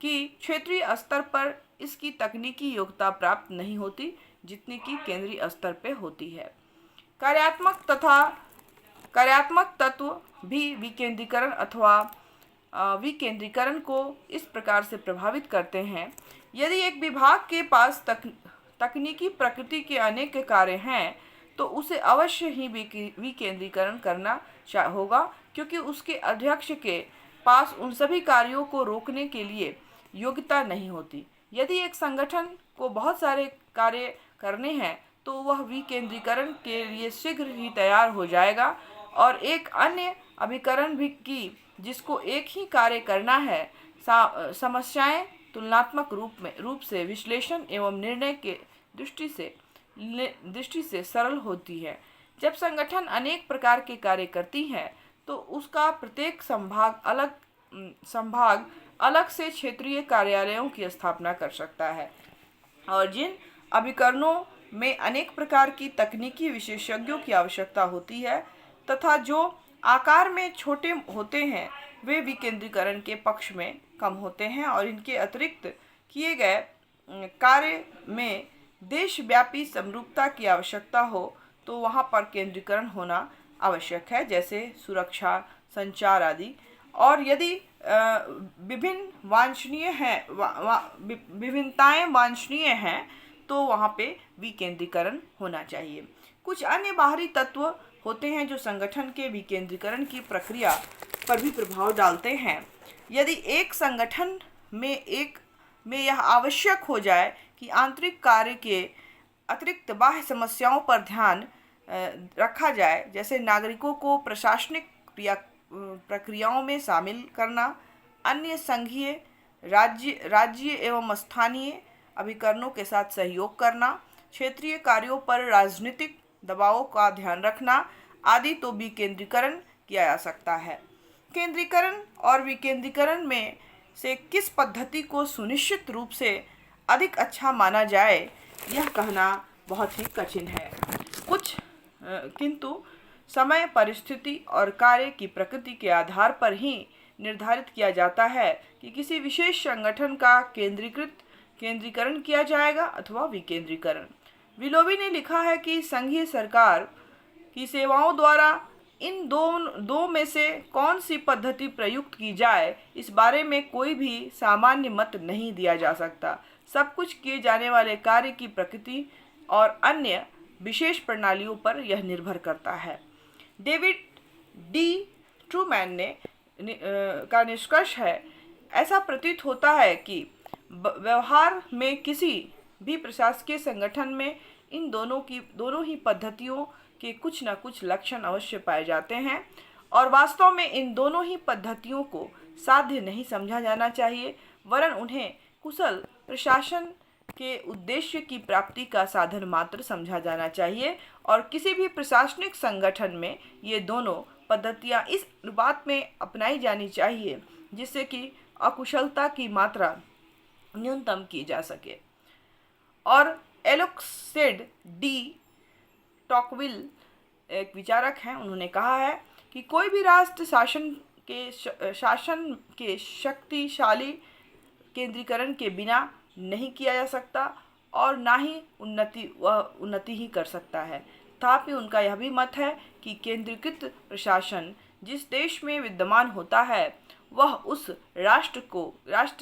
कि क्षेत्रीय स्तर पर इसकी तकनीकी योग्यता प्राप्त नहीं होती जितनी कि केंद्रीय स्तर पर होती है। कार्यात्मक तत्व भी विकेंद्रीकरण अथवा विकेंद्रीकरण को इस प्रकार से प्रभावित करते हैं। यदि एक विभाग के पास तकनीकी प्रकृति के अनेक कार्य हैं तो उसे अवश्य ही विकेंद्रीकरण करना होगा, क्योंकि उसके अध्यक्ष के पास उन सभी कार्यों को रोकने के लिए योग्यता नहीं होती। यदि एक संगठन को बहुत सारे कार्य करने हैं तो वह विकेंद्रीकरण के लिए शीघ्र ही तैयार हो जाएगा, और एक अन्य अभिकरण भी कि जिसको एक ही कार्य करना है, समस्याएं तुलनात्मक रूप से विश्लेषण एवं निर्णय के दृष्टि से सरल होती है। जब संगठन अनेक प्रकार के कार्य करती है तो उसका प्रत्येक संभाग अलग से क्षेत्रीय कार्यालयों की स्थापना कर सकता है, और जिन अभिकरणों में अनेक प्रकार की तकनीकी विशेषज्ञों की आवश्यकता होती है तथा जो आकार में छोटे होते हैं वे विकेंद्रीकरण के पक्ष में कम होते हैं, और इनके अतिरिक्त किए गए कार्य में देशव्यापी समरूपता की आवश्यकता हो तो वहाँ पर केंद्रीकरण होना आवश्यक है, जैसे सुरक्षा, संचार आदि। और यदि विभिन्नताएं वांछनीय हैं तो वहाँ पे विकेंद्रीकरण होना चाहिए। कुछ अन्य बाहरी तत्व होते हैं जो संगठन के विकेंद्रीकरण की प्रक्रिया पर भी प्रभाव डालते हैं। यदि एक संगठन में यह आवश्यक हो जाए कि आंतरिक कार्य के अतिरिक्त बाह्य समस्याओं पर ध्यान रखा जाए, जैसे नागरिकों को प्रशासनिक प्रक्रियाओं में शामिल करना, अन्य संघीय, राज्य एवं स्थानीय अभिकरणों के साथ सहयोग करना, क्षेत्रीय कार्यों पर राजनीतिक दबावों का ध्यान रखना आदि, तो विकेंद्रीकरण किया जा सकता है। केंद्रीकरण और विकेंद्रीकरण में से किस पद्धति को सुनिश्चित रूप से अधिक अच्छा माना जाए यह कहना बहुत ही कठिन है। किंतु समय, परिस्थिति और कार्य की प्रकृति के आधार पर ही निर्धारित किया जाता है कि किसी विशेष संगठन का केंद्रीकरण किया जाएगा अथवा विकेंद्रीकरण। विलोबी ने लिखा है कि संघीय सरकार की सेवाओं द्वारा इन दो में से कौन सी पद्धति प्रयुक्त की जाए इस बारे में कोई भी सामान्य मत नहीं दिया जा सकता। सब कुछ किए जाने वाले कार्य की प्रकृति और अन्य विशेष प्रणालियों पर यह निर्भर करता है। डेविड डी ट्रूमैन का निष्कर्ष है, ऐसा प्रतीत होता है कि व्यवहार में किसी भी प्रशासकीय संगठन में इन दोनों ही पद्धतियों के कुछ न कुछ लक्षण अवश्य पाए जाते हैं, और वास्तव में इन दोनों ही पद्धतियों को साध्य नहीं समझा जाना चाहिए, वरन उन्हें कुशल प्रशासन के उद्देश्य की प्राप्ति का साधन मात्र समझा जाना चाहिए। और किसी भी प्रशासनिक संगठन में ये दोनों पद्धतियाँ इस अनुपात में अपनाई जानी चाहिए जिससे कि अकुशलता की मात्रा न्यूनतम की जा सके। और एलोक्सेड डी टॉकविल एक विचारक हैं, उन्होंने कहा है कि कोई भी राष्ट्र शासन के शक्तिशाली केंद्रीकरण के बिना नहीं किया जा सकता और ना ही उन्नति ही कर सकता है। तथापि उनका यह भी मत है कि केंद्रीकृत प्रशासन जिस देश में विद्यमान होता है वह उस राष्ट्र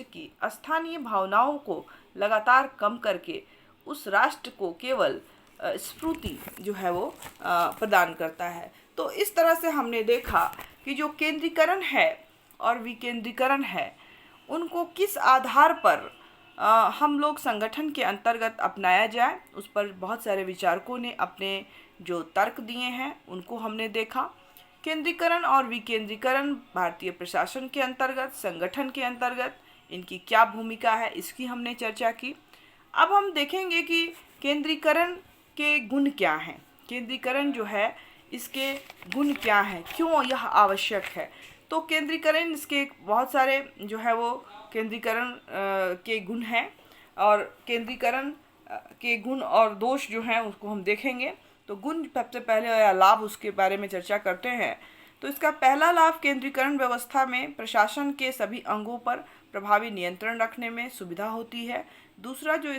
की स्थानीय भावनाओं को लगातार कम करके उस राष्ट्र को केवल स्फूर्ति जो है वो प्रदान करता है। तो इस तरह से हमने देखा कि जो केंद्रीकरण है और विकेंद्रीकरण है उनको किस आधार पर हम लोग संगठन के अंतर्गत अपनाया जाए, उस पर बहुत सारे विचारकों ने अपने जो तर्क दिए हैं उनको हमने देखा। केंद्रीकरण और विकेंद्रीकरण भारतीय प्रशासन के अंतर्गत, संगठन के अंतर्गत इनकी क्या भूमिका है इसकी हमने चर्चा की। अब हम देखेंगे कि केंद्रीकरण के गुण क्या हैं, केंद्रीकरण जो है इसके गुण क्या हैं, क्यों यह आवश्यक है। तो केंद्रीकरण, इसके बहुत सारे जो है वो केंद्रीकरण के गुण हैं, और केंद्रीकरण के गुण और दोष जो हैं उसको हम देखेंगे। तो गुण सबसे पहले, या लाभ, उसके बारे में चर्चा करते हैं। तो इसका पहला लाभ, केंद्रीकरण व्यवस्था में प्रशासन के सभी अंगों पर प्रभावी नियंत्रण रखने में सुविधा होती है। दूसरा जो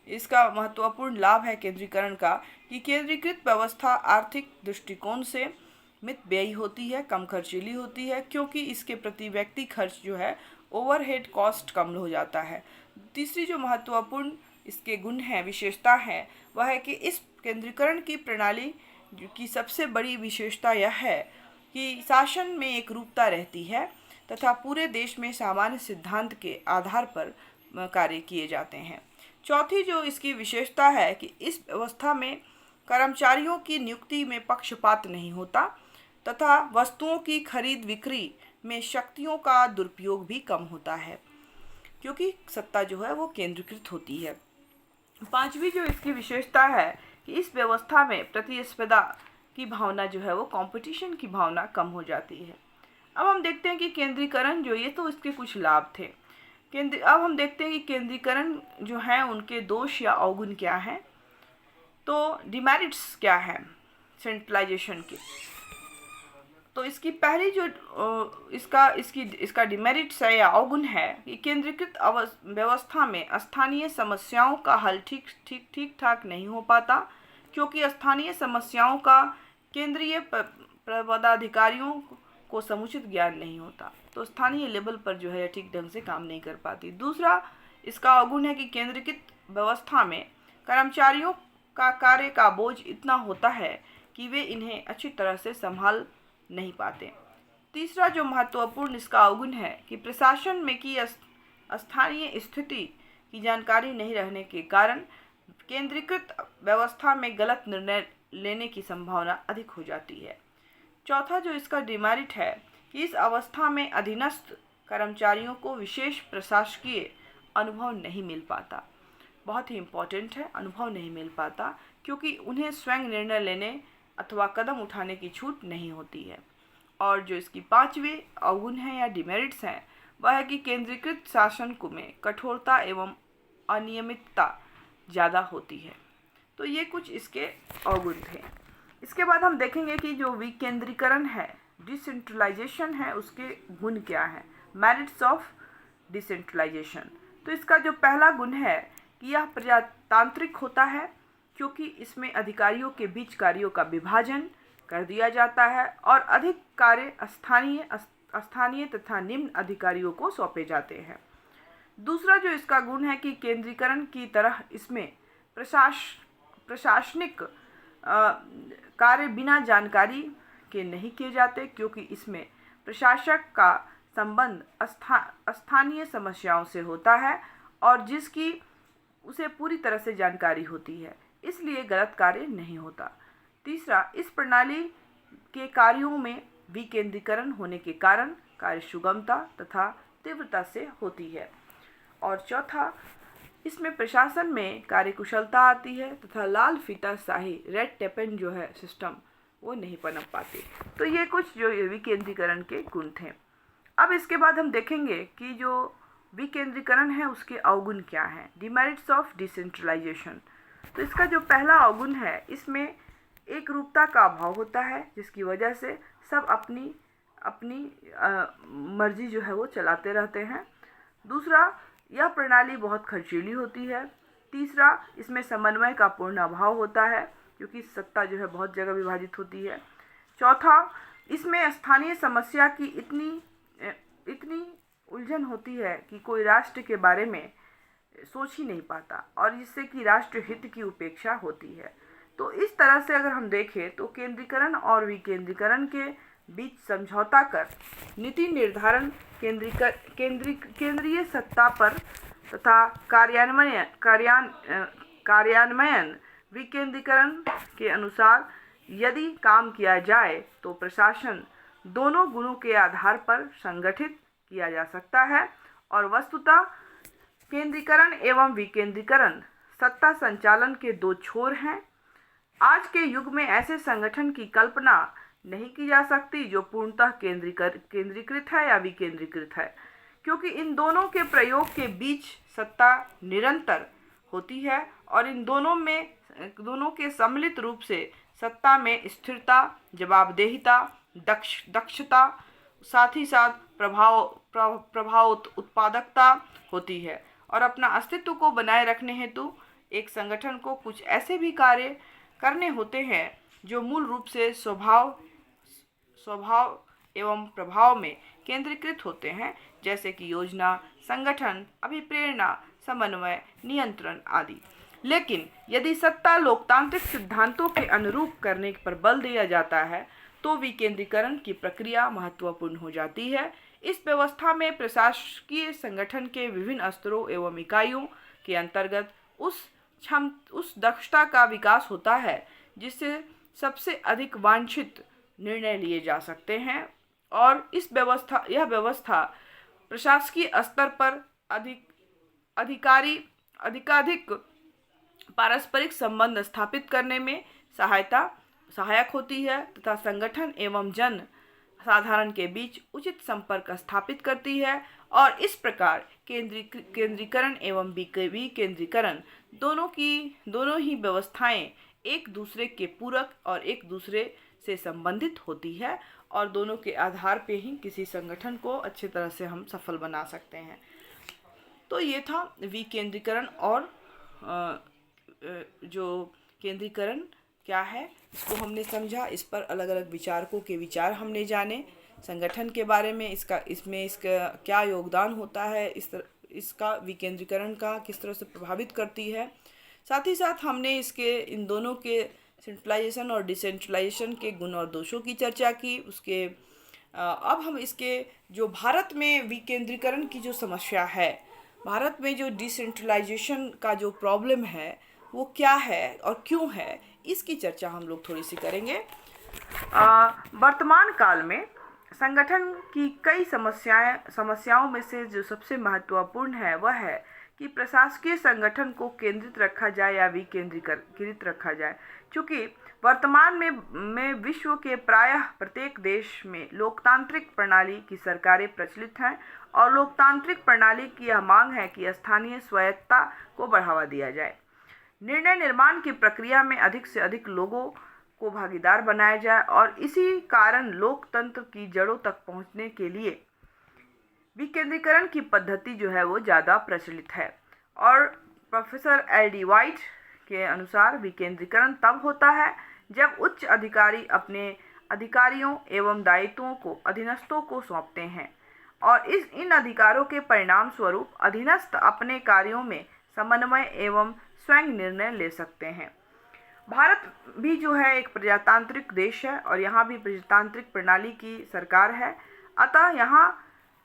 इसका महत्वपूर्ण लाभ है केंद्रीकरण का, कि केंद्रीकृत व्यवस्था आर्थिक दृष्टिकोण से मितव्ययी होती है, कम खर्चीली होती है, क्योंकि इसके प्रति व्यक्ति खर्च जो है, ओवरहेड कॉस्ट कम हो जाता है। तीसरी जो महत्वपूर्ण इसके गुण हैं, विशेषता है, वह है कि इस केंद्रीकरण की प्रणाली की सबसे बड़ी विशेषता यह है कि शासन में एक रूपता रहती है तथा पूरे देश में सामान्य सिद्धांत के आधार पर कार्य किए जाते हैं। चौथी जो इसकी विशेषता है कि इस व्यवस्था में कर्मचारियों की नियुक्ति में पक्षपात नहीं होता तथा वस्तुओं की खरीद बिक्री में शक्तियों का दुरुपयोग भी कम होता है, क्योंकि सत्ता जो है वो केंद्रीकृत होती है। पांचवी जो इसकी विशेषता है कि इस व्यवस्था में प्रतिस्पर्धा की भावना जो है वो, कंपटीशन की भावना कम हो जाती है। अब हम देखते हैं कि केंद्रीकरण जो, ये तो इसके कुछ लाभ थे। अब हम देखते हैं कि केंद्रीकरण जो है उनके दोष या अवगुण क्या हैं। तो डिमेरिट्स क्या है सेंट्रलाइजेशन के। तो इसकी पहली जो इसका डिमेरिट्स है या अवगुण है कि केंद्रीकृत व्यवस्था में स्थानीय समस्याओं का हल ठीक ठाक नहीं हो पाता, क्योंकि स्थानीय समस्याओं का केंद्रीय पदाधिकारियों को समुचित ज्ञान नहीं होता, तो स्थानीय लेवल पर जो है ठीक ढंग से काम नहीं कर पाती। दूसरा इसका अवगुण है कि केंद्रीकृत व्यवस्था में कर्मचारियों का कार्य का बोझ इतना होता है कि वे इन्हें अच्छी तरह से संभाल नहीं पाते। तीसरा जो महत्वपूर्ण इसका अवगुण है कि प्रशासन में की स्थानीय स्थिति की जानकारी नहीं रहने के कारण केंद्रीकृत व्यवस्था में गलत निर्णय लेने की संभावना अधिक हो जाती है। चौथा जो इसका डिमेरिट है कि इस अवस्था में अधीनस्थ कर्मचारियों को विशेष प्रशासकीय अनुभव नहीं मिल पाता। बहुत ही इम्पोर्टेंट है, अनुभव नहीं मिल पाता, क्योंकि उन्हें स्वयं निर्णय लेने अथवा कदम उठाने की छूट नहीं होती है। और जो इसकी पांचवी अवगुण है या डिमेरिट्स हैं, वह है कि केंद्रीकृत शासन में कठोरता एवं अनियमितता ज़्यादा होती है। तो ये कुछ इसके अवगुण थे। इसके बाद हम देखेंगे कि जो विकेंद्रीकरण है, डिसेंट्रलाइजेशन है, उसके गुण क्या हैं, मेरिट्स ऑफ डिसेंट्रलाइजेशन। तो इसका जो पहला गुण है कि यह प्रजातांत्रिक होता है, क्योंकि इसमें अधिकारियों के बीच कार्यों का विभाजन कर दिया जाता है और अधिक कार्य स्थानीय तथा निम्न अधिकारियों को सौंपे जाते हैं। दूसरा जो इसका गुण है कि केंद्रीकरण की तरह इसमें प्रशासनिक कार्य बिना जानकारी के नहीं किए जाते, क्योंकि इसमें प्रशासक का संबंध स्थानीय समस्याओं से होता है और जिसकी उसे पूरी तरह से जानकारी होती है, इसलिए गलत कार्य नहीं होता। तीसरा, इस प्रणाली के कार्यों में विकेंद्रीकरण होने के कारण कार्य सुगमता तथा तीव्रता से होती है। और चौथा, इसमें प्रशासन में कार्यकुशलता आती है तथा लाल फीता शाही रेड टेपन जो है सिस्टम वो नहीं पनप पाती। तो ये कुछ जो विकेंद्रीकरण के गुण थे। अब इसके बाद हम देखेंगे कि जो विकेंद्रीकरण है उसके अवगुण क्या हैं, डिमेरिट्स ऑफ डिसेंट्रलाइजेशन। तो इसका जो पहला अवगुण है, इसमें एक रूपता का अभाव होता है, जिसकी वजह से सब अपनी मर्जी जो है वो चलाते रहते हैं। दूसरा, यह प्रणाली बहुत खर्चीली होती है। तीसरा, इसमें समन्वय का पूर्ण अभाव होता है, क्योंकि सत्ता जो है बहुत जगह विभाजित होती है। चौथा, इसमें स्थानीय समस्या की इतनी उलझन होती है कि कोई राष्ट्र के बारे में सोच ही नहीं पाता, और जिससे कि राष्ट्र हित की उपेक्षा होती है। तो इस तरह से अगर हम देखें तो केंद्रीकरण और विकेंद्रीकरण के बीच समझौता कर नीति निर्धारण केंद्रीय सत्ता पर तथा कार्यान्वयन विकेंद्रीकरण के अनुसार यदि काम किया जाए तो प्रशासन दोनों गुणों के आधार पर संगठित किया जा सकता है। और वस्तुतः केंद्रीकरण एवं विकेंद्रीकरण सत्ता संचालन के दो छोर हैं। आज के युग में ऐसे संगठन की कल्पना नहीं की जा सकती जो पूर्णतः केंद्रीकृत है या विकेंद्रीकृत है, क्योंकि इन दोनों के प्रयोग के बीच सत्ता निरंतर होती है और इन दोनों के सम्मिलित रूप से सत्ता में स्थिरता, जवाबदेहिता, दक्षता, साथ ही साथ प्रभाव उत्पादकता होती है। और अपना अस्तित्व को बनाए रखने हेतु एक संगठन को कुछ ऐसे भी कार्य करने होते हैं जो मूल रूप से स्वभाव एवं प्रभाव में केंद्रीकृत होते हैं, जैसे कि योजना, संगठन, अभिप्रेरणा, समन्वय, नियंत्रण आदि। लेकिन यदि सत्ता लोकतांत्रिक सिद्धांतों के अनुरूप करने पर बल दिया जाता है तो विकेंद्रीकरण की प्रक्रिया महत्वपूर्ण हो जाती है। इस व्यवस्था में प्रशासकीय संगठन के विभिन्न स्तरों एवं इकाइयों के अंतर्गत उस दक्षता का विकास होता है जिससे सबसे अधिक वांछित निर्णय लिए जा सकते हैं, और यह व्यवस्था प्रशासकीय स्तर पर अधिकाधिक पारस्परिक संबंध स्थापित करने में सहायक होती है तथा संगठन एवं जन साधारण के बीच उचित संपर्क स्थापित करती है। और इस प्रकार केंद्रीकरण एवं विकेंद्रीकरण दोनों ही व्यवस्थाएं एक दूसरे के पूरक और एक दूसरे से संबंधित होती है और दोनों के आधार पे ही किसी संगठन को अच्छी तरह से हम सफल बना सकते हैं। तो ये था विकेंद्रीकरण और जो केंद्रीकरण क्या है इसको हमने समझा, इस पर अलग अलग विचारकों के विचार हमने जाने, संगठन के बारे में इसका क्या योगदान होता है, इसका विकेंद्रीकरण का किस तरह से प्रभावित करती है। साथ ही साथ हमने इन दोनों के सेंट्रलाइजेशन और डिसेंट्रलाइजेशन के गुण और दोषों की चर्चा की। अब हम इसके जो भारत में विकेंद्रीकरण की जो समस्या है, भारत में जो डिसेंट्रलाइजेशन का जो प्रॉब्लम है वो क्या है और क्यों है, इसकी चर्चा हम लोग थोड़ी सी करेंगे। वर्तमान काल में संगठन की कई समस्याओं में से जो सबसे महत्वपूर्ण है वह है कि प्रशासकीय संगठन को केंद्रित रखा जाए या विकेंद्रीकृत रखा जाए। चूँकि वर्तमान में विश्व के प्रायः प्रत्येक देश में लोकतांत्रिक प्रणाली की सरकारें प्रचलित हैं और लोकतांत्रिक प्रणाली की यह मांग है कि स्थानीय स्वायत्तता को बढ़ावा दिया जाए, निर्णय निर्माण की प्रक्रिया में अधिक से अधिक लोगों को भागीदार बनाया जाए और इसी कारण लोकतंत्र की जड़ों तक पहुंचने के लिए विकेंद्रीकरण की पद्धति जो है वो ज़्यादा प्रचलित है। और प्रोफेसर एल.डी. वाइट के अनुसार विकेंद्रीकरण तब होता है जब उच्च अधिकारी अपने अधिकारियों एवं दायित्वों को अधीनस्थों को सौंपते हैं और इन अधिकारों के परिणाम स्वरूप अधीनस्थ अपने कार्यों में समन्वय एवं स्वयं निर्णय ले सकते हैं। भारत भी जो है एक प्रजातांत्रिक देश है और यहाँ भी प्रजातांत्रिक प्रणाली की सरकार है, अतः यहाँ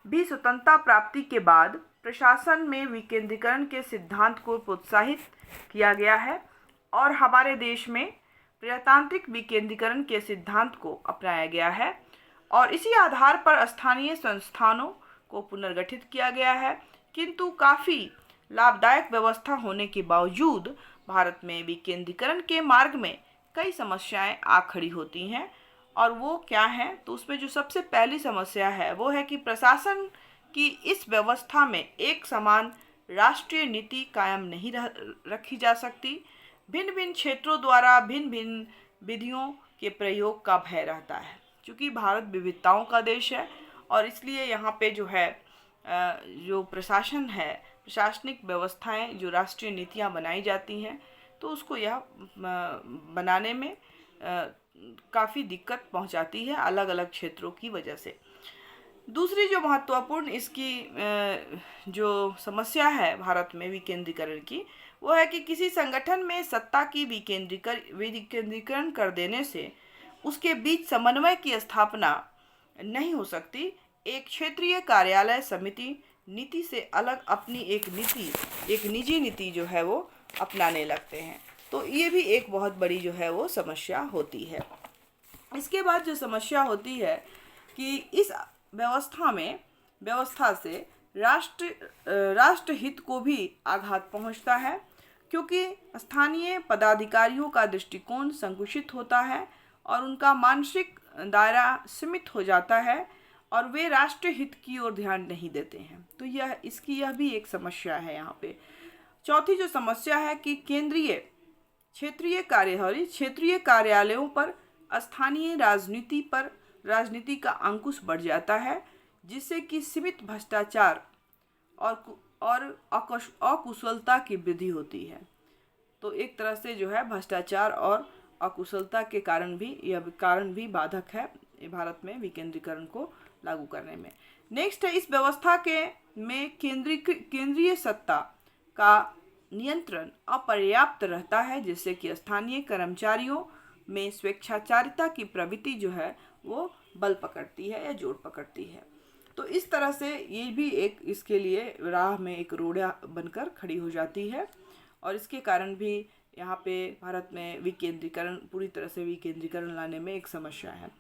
भी स्वतंत्रता प्राप्ति के बाद प्रशासन में विकेंद्रीकरण के सिद्धांत को प्रोत्साहित किया गया है और हमारे देश में प्रजातांत्रिक विकेंद्रीकरण के सिद्धांत को अपनाया गया है और इसी आधार पर स्थानीय संस्थानों को पुनर्गठित किया गया है। किंतु काफ़ी लाभदायक व्यवस्था होने के बावजूद भारत में विकेंद्रीकरण के मार्ग में कई समस्याएं आ खड़ी होती हैं और वो क्या है, तो उसमें जो सबसे पहली समस्या है वो है कि प्रशासन की इस व्यवस्था में एक समान राष्ट्रीय नीति कायम नहीं रखी जा सकती। भिन्न भिन्न क्षेत्रों द्वारा भिन्न भिन्न विधियों के प्रयोग का भय रहता है। क्योंकि भारत विविधताओं का देश है और इसलिए यहाँ पे जो है जो प्रशासन है, प्रशासनिक व्यवस्थाएं जो राष्ट्रीय नीतियाँ बनाई जाती हैं तो उसको यह बनाने में काफ़ी दिक्कत पहुंचाती है अलग अलग क्षेत्रों की वजह से। दूसरी जो महत्वपूर्ण इसकी जो समस्या है भारत में विकेंद्रीकरण की, वो है कि किसी संगठन में सत्ता की विकेंद्रीकरण कर देने से उसके बीच समन्वय की स्थापना नहीं हो सकती। एक क्षेत्रीय कार्यालय समिति नीति से अलग अपनी एक निजी नीति जो है वो अपनाने लगते हैं, तो ये भी एक बहुत बड़ी जो है वो समस्या होती है। इसके बाद जो समस्या होती है कि इस व्यवस्था से राष्ट्रहित को भी आघात पहुंचता है, क्योंकि स्थानीय पदाधिकारियों का दृष्टिकोण संकुचित होता है और उनका मानसिक दायरा सीमित हो जाता है और वे राष्ट्रीय हित की ओर ध्यान नहीं देते हैं। तो यह भी एक समस्या है यहाँ पे। चौथी जो समस्या है कि क्षेत्रीय कार्यालयों पर स्थानीय राजनीति का अंकुश बढ़ जाता है, जिससे कि सीमित भ्रष्टाचार और अकुशलता की वृद्धि होती है। तो एक तरह से जो है भ्रष्टाचार और अकुशलता के कारण भी बाधक है भारत में विकेंद्रीकरण को लागू करने में। नेक्स्ट है, इस व्यवस्था में केंद्रीय सत्ता का नियंत्रण अपर्याप्त रहता है, जिससे कि स्थानीय कर्मचारियों में स्वेच्छाचारिता की प्रवृत्ति जो है वो बल पकड़ती है या जोर पकड़ती है। तो इस तरह से ये भी इसके लिए राह में एक रोड़ा बनकर खड़ी हो जाती है और इसके कारण भी यहाँ पे भारत में पूरी तरह से विकेंद्रीकरण लाने में एक समस्या है।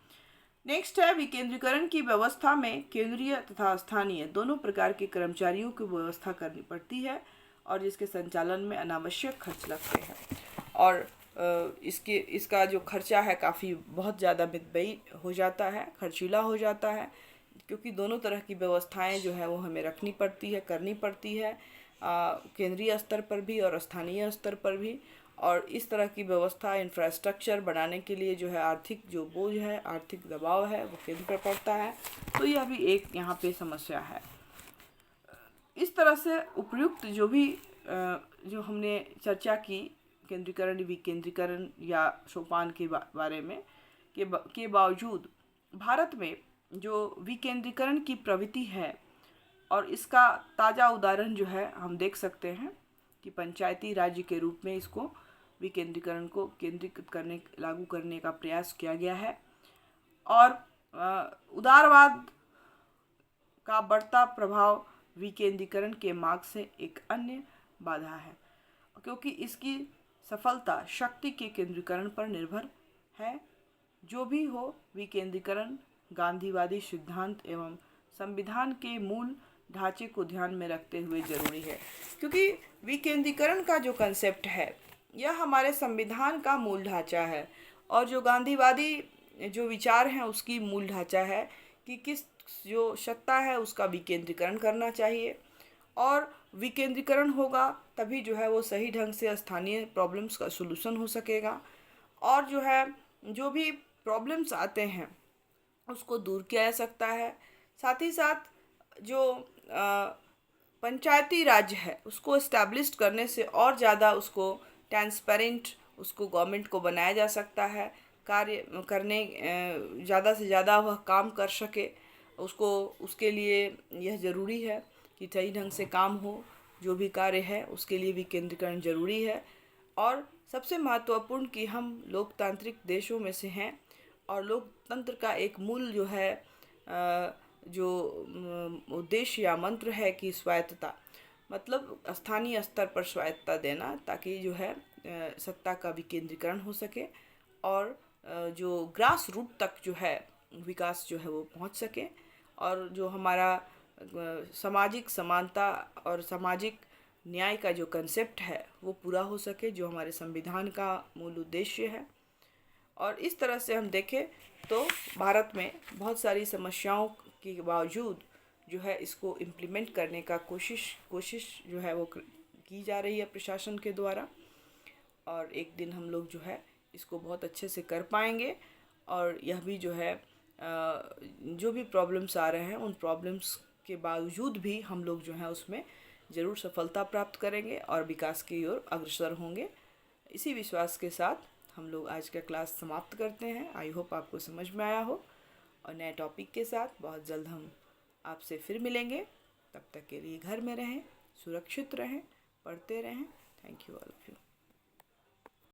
नेक्स्ट है, विकेंद्रीकरण की व्यवस्था में केंद्रीय तथा स्थानीय दोनों प्रकार के कर्मचारियों की व्यवस्था करनी पड़ती है और जिसके संचालन में अनावश्यक खर्च लगते हैं और इसका जो खर्चा है काफ़ी बहुत ज़्यादा व्ययी हो जाता है, खर्चीला हो जाता है, क्योंकि दोनों तरह की व्यवस्थाएं जो है वो हमें करनी पड़ती है, केंद्रीय स्तर पर भी और स्थानीय स्तर पर भी। और इस तरह की व्यवस्था इंफ्रास्ट्रक्चर बनाने के लिए जो है आर्थिक जो बोझ है, आर्थिक दबाव है, वो केंद्र पर पड़ता है। तो यह भी एक यहाँ पे समस्या है। इस तरह से उपयुक्त जो हमने चर्चा की केंद्रीकरण विकेंद्रीकरण या सोपान के बारे में के बावजूद भारत में जो विकेंद्रीकरण की प्रवृत्ति है और इसका ताज़ा उदाहरण जो है हम देख सकते हैं कि पंचायती राज्य के रूप में इसको विकेंद्रीकरण को लागू करने का प्रयास किया गया है। और उदारवाद का बढ़ता प्रभाव विकेंद्रीकरण के मार्ग से एक अन्य बाधा है, क्योंकि इसकी सफलता शक्ति के केंद्रीकरण पर निर्भर है। जो भी हो, विकेंद्रीकरण गांधीवादी सिद्धांत एवं संविधान के मूल ढांचे को ध्यान में रखते हुए जरूरी है, क्योंकि विकेंद्रीकरण का जो कंसेप्ट है यह हमारे संविधान का मूल ढांचा है और जो गांधीवादी जो विचार हैं उसकी मूल ढांचा है कि किस जो सत्ता है उसका विकेंद्रीकरण करना चाहिए और विकेंद्रीकरण होगा तभी जो है वो सही ढंग से स्थानीय प्रॉब्लम्स का सलूशन हो सकेगा और जो है जो भी प्रॉब्लम्स आते हैं उसको दूर किया जा सकता है। साथ ही साथ जो पंचायती राज है उसको इस्टेब्लिश करने से और ज़्यादा उसको ट्रांसपेरेंट उसको गवर्नमेंट को बनाया जा सकता है, कार्य करने ज़्यादा से ज़्यादा वह काम कर सके उसके लिए यह ज़रूरी है कि सही ढंग से काम हो। जो भी कार्य है उसके लिए विकेंद्रीकरण ज़रूरी है। और सबसे महत्वपूर्ण कि हम लोकतांत्रिक देशों में से हैं और लोकतंत्र का एक मूल जो है जो उद्देश्य या मंत्र है कि स्वायत्तता, मतलब स्थानीय स्तर पर स्वायत्तता देना ताकि जो है सत्ता का विकेंद्रीकरण हो सके और जो ग्रास रूट तक जो है विकास जो है वो पहुंच सके और जो हमारा सामाजिक समानता और सामाजिक न्याय का जो कंसेप्ट है वो पूरा हो सके, जो हमारे संविधान का मूल उद्देश्य है। और इस तरह से हम देखें तो भारत में बहुत सारी समस्याओं के बावजूद जो है इसको इम्प्लीमेंट करने का कोशिश जो है वो की जा रही है प्रशासन के द्वारा और एक दिन हम लोग जो है इसको बहुत अच्छे से कर पाएंगे और यह भी जो है जो भी प्रॉब्लम्स आ रहे हैं उन प्रॉब्लम्स के बावजूद भी हम लोग जो है उसमें ज़रूर सफलता प्राप्त करेंगे और विकास की ओर अग्रसर होंगे। इसी विश्वास के साथ हम लोग आज का क्लास समाप्त करते हैं। आई होप आपको समझ में आया हो और नए टॉपिक के साथ बहुत जल्द हम आपसे फिर मिलेंगे। तब तक के लिए घर में रहें, सुरक्षित रहें, पढ़ते रहें। Thank you all of you.